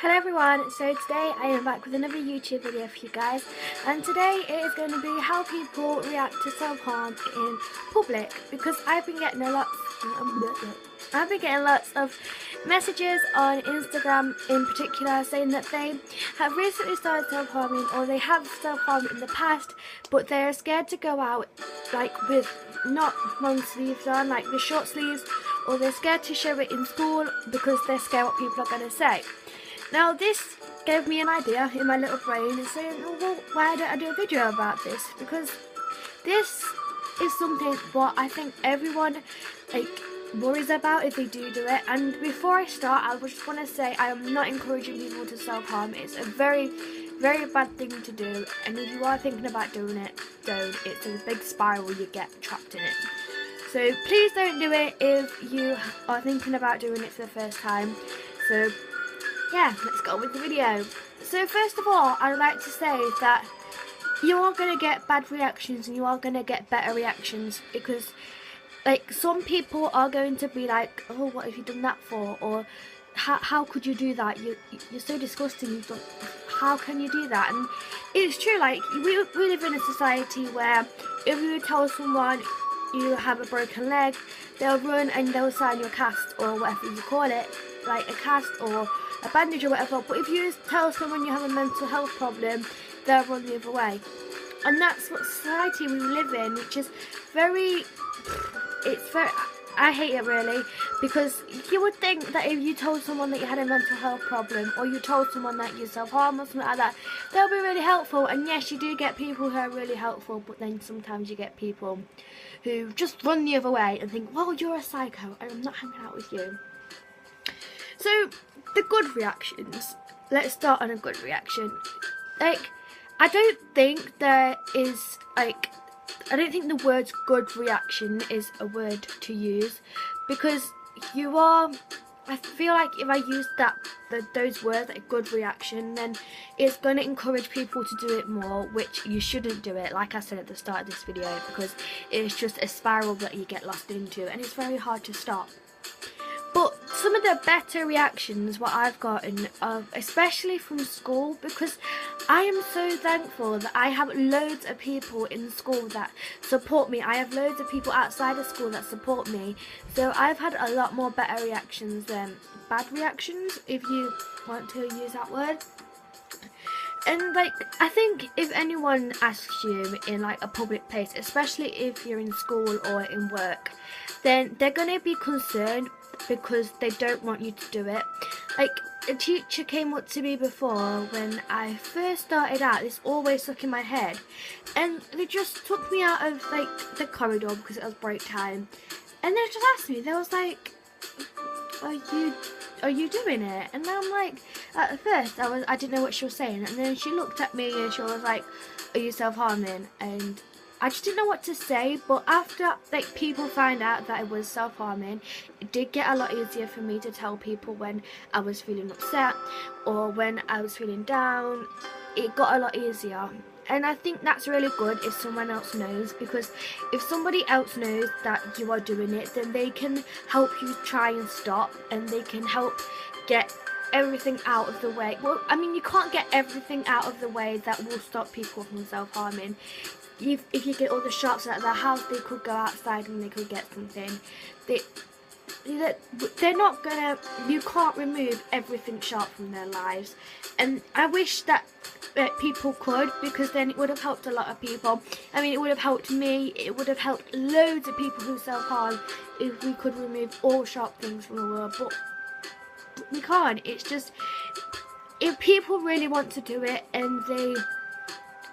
Hello everyone, so today I am back with another YouTube video for you guys, and today it is going to be how people react to self-harm in public, because I've been getting lots of messages on Instagram in particular saying that they have recently started self-harming, or they have self-harmed in the past, but they're scared to go out like with not long sleeves on, like the short sleeves, or they're scared to show it in school because they're scared what people are going to say. Now this gave me an idea in my little brain and saying, oh, well, why don't I do a video about this? Because this is something what I think everyone worries about if they do it. And before I start, I just want to say I am not encouraging people to self-harm. It's a very, very bad thing to do, and if you are thinking about doing it, don't. It's a big spiral, you get trapped in it. So please don't do it if you are thinking about doing it for the first time. So yeah, let's go with the video. So first of all, I'd like to say that you are going to get bad reactions and you are going to get better reactions, because like some people are going to be like, oh, what have you done that for? Or how could you do that? You're so disgusting. How can you do that? And it's true, like we live in a society where if you tell someone you have a broken leg, they'll run and they'll sign you a cast or whatever you call it, like a cast or a bandage or whatever. But if you tell someone you have a mental health problem, they'll run the other way. And that's what society we live in, which is very, I hate it really, because you would think that if you told someone that you had a mental health problem, or you told someone that you self-harm or something like that, they'll be really helpful. And yes, you do get people who are really helpful, but then sometimes you get people who just run the other way and think, well, you're a psycho and I'm not hanging out with you. So the good reactions, let's start on a good reaction. Like, I don't think there is I don't think the word good reaction is a word to use, because I feel like if I use those words, like good reaction, then it's going to encourage people to do it more, which you shouldn't do it, like I said at the start of this video, because it's just a spiral that you get lost into and it's very hard to stop. But some of the better reactions what I've gotten, especially from school, because I am so thankful that I have loads of people in school that support me. I have loads of people outside of school that support me. So I've had a lot more better reactions than bad reactions, if you want to use that word. And like, I think if anyone asks you in like a public place, especially if you're in school or in work, then they're going to be concerned because they don't want you to do it. Like, a teacher came up to me before when I first started out, this always stuck in my head, and they just took me out of like the corridor because it was break time, and they just asked me, they was like, are you doing it? And I'm like, at first I didn't know what she was saying, and then she looked at me and she was like, are you self-harming? And I just didn't know what to say. But after like people find out that I was self-harming, it did get a lot easier for me to tell people when I was feeling upset or when I was feeling down. It got a lot easier. And I think that's really good if someone else knows, because if somebody else knows that you are doing it, then they can help you try and stop, and they can help get everything out of the way. Well, I mean, you can't get everything out of the way that will stop people from self-harming. If you get all the sharps out of their house, they could go outside and they could get something. They're not gonna, you can't remove everything sharp from their lives. And I wish that people could, because then it would have helped a lot of people. I mean, it would have helped me, it would have helped loads of people who self-harm if we could remove all sharp things from the world, but we can't. It's just, if people really want to do it and they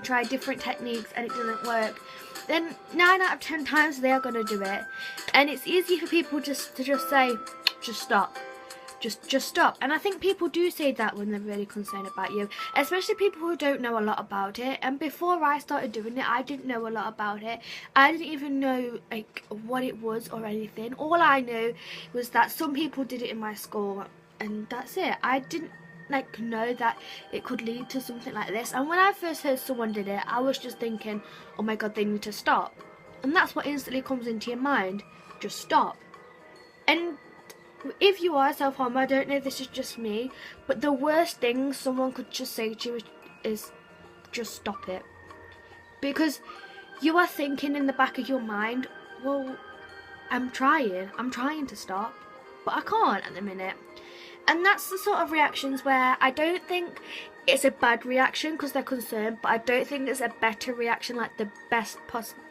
try different techniques and it doesn't work, then 9 out of 10 times they are going to do it. And it's easy for people to just say, just stop. Just stop. And I think people do say that when they're really concerned about you, especially people who don't know a lot about it. And before I started doing it, I didn't know a lot about it. I didn't even know like what it was or anything. All I knew was that some people did it in my school, and that's it. I didn't know that it could lead to something like this. And when I first heard someone did it, I was just thinking, oh my god, they need to stop. And that's what instantly comes into your mind, just stop. And if you are self-harm, I don't know if this is just me, but the worst thing someone could just say to you is just stop it. Because you are thinking in the back of your mind, well, I'm trying to stop, but I can't at the minute. And that's the sort of reactions where I don't think it's a bad reaction because they're concerned, but I don't think it's a better reaction, like the best possible.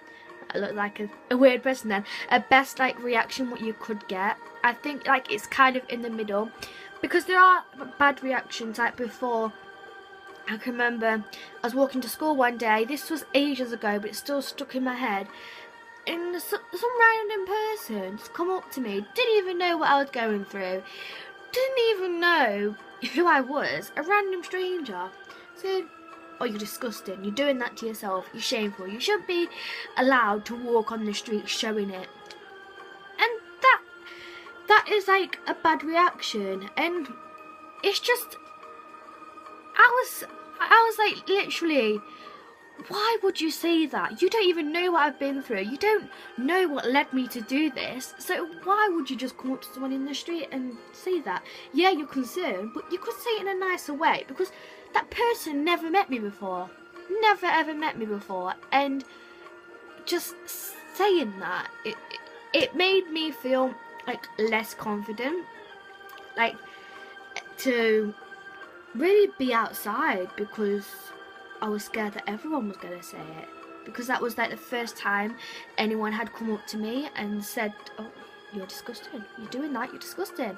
I look like a weird person then. A best like reaction what you could get. I think like it's kind of in the middle, because there are bad reactions. Like before, I can remember I was walking to school one day. This was ages ago, but it's still stuck in my head. And some random person just come up to me, didn't even know what I was going through, didn't even know who I was, a random stranger, said, "Oh, you're disgusting, you're doing that to yourself, you're shameful, you shouldn't be allowed to walk on the street showing it." And that is like a bad reaction, and it's just, I was like, literally, why would you say that? You don't even know what I've been through. You don't know what led me to do this. So why would you just come up to someone in the street and say that? Yeah, you're concerned, but you could say it in a nicer way, because that person never met me before. Never ever met me before. And just saying that, it made me feel like less confident. Like to really be outside, because I was scared that everyone was going to say it, because that was like the first time anyone had come up to me and said, "Oh, you're disgusting, you're doing that, you're disgusting."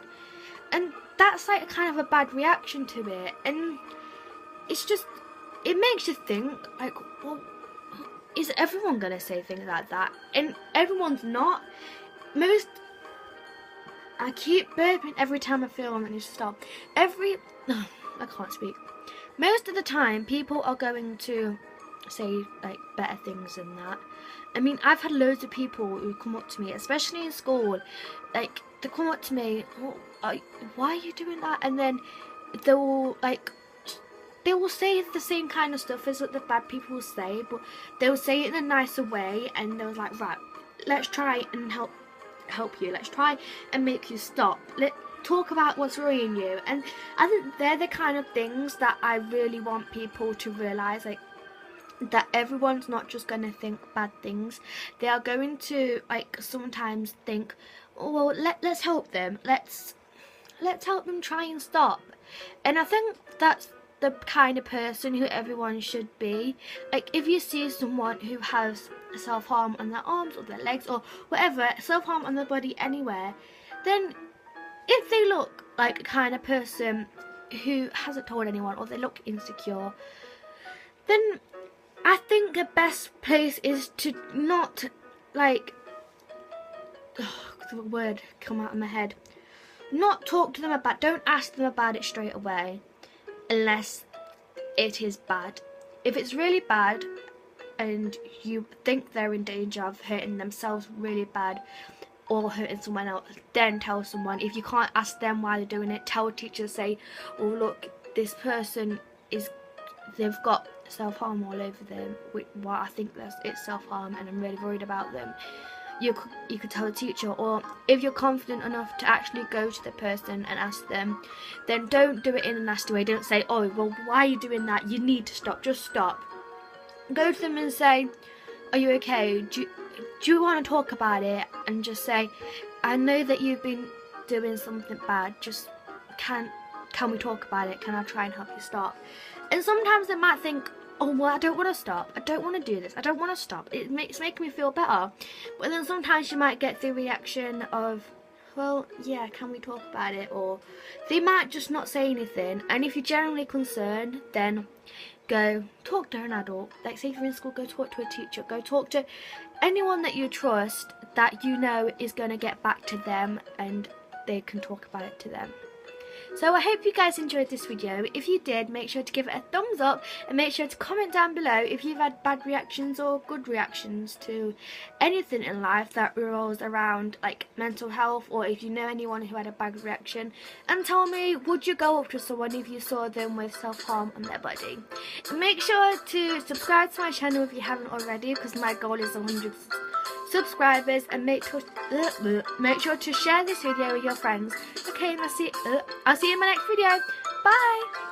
And that's like kind of a bad reaction to it, and it's just, it makes you think like, well, is everyone going to say things like that? And everyone's not. I keep burping every time I feel I need to stop. I can't speak. Most of the time, people are going to say like better things than that. I mean, I've had loads of people who come up to me, especially in school, like they come up to me, "Oh, why are you doing that?" And then they will say the same kind of stuff as what the bad people will say, but they'll say it in a nicer way, and they're like, "Right, let's try and help you. Let's try and make you stop. Talk about what's worrying you." And I think they're the kind of things that I really want people to realise, like that everyone's not just going to think bad things. They are going to like sometimes think, "Oh, well, let's help them. Let's help them try and stop." And I think that's the kind of person who everyone should be. Like if you see someone who has self-harm on their arms or their legs or whatever, self-harm on their body anywhere, then if they look like a kind of person who hasn't told anyone, or they look insecure, then I think the best place is to not like, the word come out of my head, not talk to them about, don't ask them about it straight away unless it is bad. If it's really bad and you think they're in danger of hurting themselves really bad or hurting someone else, then tell someone. If you can't ask them why they're doing it, tell a teacher, say, "Oh, look, this person they've got self-harm all over them. Well, I think it's self-harm and I'm really worried about them." You could tell a teacher. Or if you're confident enough to actually go to the person and ask them, then don't do it in a nasty way. Don't say, "Oh, well, why are you doing that? You need to stop." Just stop. Go to them and say, "Are you okay? Do you want to talk about it?" And just say, "I know that you've been doing something bad. Just can we talk about it? Can I try and help you stop?" And sometimes they might think, "Oh, well, I don't want to stop. I don't want to do this. I don't want to stop. It's making me feel better." But then sometimes you might get the reaction of, "Well, yeah, can we talk about it?" Or they might just not say anything. And if you're genuinely concerned, then go talk to an adult. Like say if you're in school, go talk to a teacher. Go talk to anyone that you trust that you know is going to get back to them and they can talk about it to them. So I hope you guys enjoyed this video. If you did, make sure to give it a thumbs up and make sure to comment down below if you've had bad reactions or good reactions to anything in life that revolves around like mental health, or if you know anyone who had a bad reaction, and tell me, would you go up to someone if you saw them with self-harm on their body? And make sure to subscribe to my channel if you haven't already, because my goal is 100 subscribers, and make sure to share this video with your friends. Okay, and I'll see you in my next video. Bye.